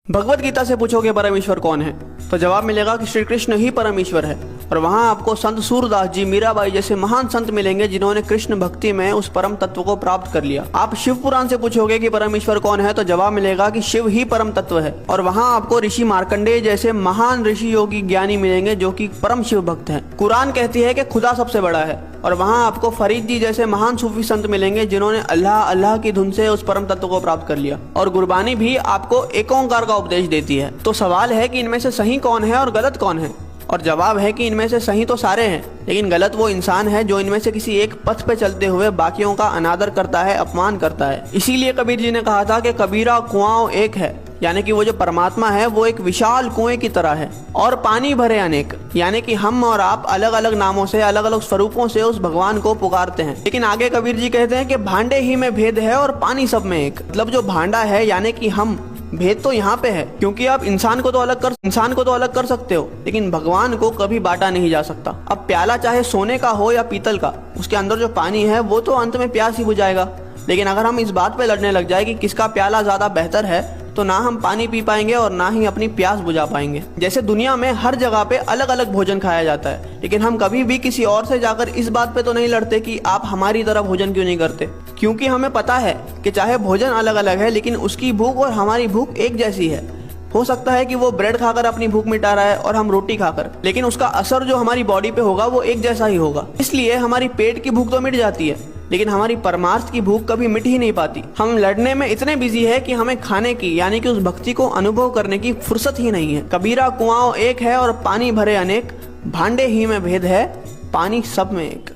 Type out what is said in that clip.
भगवत गीता से पूछोगे परमेश्वर कौन है, तो जवाब मिलेगा कि श्री कृष्ण ही परमेश्वर है। और वहाँ आपको संत सूरदास जी, मीराबाई जैसे महान संत मिलेंगे जिन्होंने कृष्ण भक्ति में उस परम तत्व को प्राप्त कर लिया। आप शिव पुराण से पूछोगे कि परमेश्वर कौन है, तो जवाब मिलेगा कि शिव ही परम तत्व है। और वहाँ आपको ऋषि मार्कंडेय जैसे महान ऋषि योगी ज्ञानी मिलेंगे जो कि परम शिव भक्त हैं। कुरान कहती है कि खुदा सबसे बड़ा है। और वहाँ आपको फरीद जी जैसे महान सूफी संत मिलेंगे जिन्होंने अल्लाह अल्लाह की धुन से उस परम तत्व को प्राप्त कर लिया। और गुरबानी भी आपको एक ओंकार का उपदेश देती है। तो सवाल है कि इनमें से सही कौन है और गलत कौन है, और जवाब है कि इनमें से सही तो सारे हैं, लेकिन गलत वो इंसान है जो इनमें से किसी एक पथ पे चलते हुए बाकियों का अनादर करता है, अपमान करता है। इसीलिए कबीर जी ने कहा था कि कबीरा कुआं एक है, यानी कि वो जो परमात्मा है वो एक विशाल कुएं की तरह है और पानी भरे अनेक, यानी कि हम और आप अलग अलग नामों से, अलग अलग स्वरूपों से उस भगवान को पुकारते हैं। लेकिन आगे कबीर जी कहते हैं कि भांडे ही में भेद है और पानी सब में एक। मतलब जो भांडा है यानी कि हम, भेद तो यहाँ पे है, क्योंकि आप इंसान को तो अलग कर सकते हो, लेकिन भगवान को कभी बांटा नहीं जा सकता। अब प्याला चाहे सोने का हो या पीतल का, उसके अंदर जो पानी है वो तो अंत में प्यास ही बुझाएगा। लेकिन अगर हम इस बात पे लड़ने लग जाए कि किसका प्याला ज्यादा बेहतर है, तो ना हम पानी पी पाएंगे और ना ही अपनी प्यास बुझा पाएंगे। जैसे दुनिया में हर जगह पे अलग अलग भोजन खाया जाता है, लेकिन हम कभी भी किसी और से जाकर इस बात पे तो नहीं लड़ते कि आप हमारी तरह भोजन क्यों नहीं करते, क्योंकि हमें पता है कि चाहे भोजन अलग अलग है लेकिन उसकी भूख और हमारी भूख एक जैसी है। हो सकता है कि वो ब्रेड खाकर अपनी भूख मिटा रहा है और हम रोटी खाकर, लेकिन उसका असर जो हमारी बॉडी पे होगा वो एक जैसा ही होगा। इसलिए हमारी पेट की भूख तो मिट जाती है, लेकिन हमारी परमार्थ की भूख कभी मिट ही नहीं पाती। हम लड़ने में इतने बिजी है कि हमें खाने की, यानी कि उस भक्ति को अनुभव करने की फुर्सत ही नहीं है। कबीरा कुआं एक है और पानी भरे अनेक, भांडे ही में भेद है, पानी सब में एक।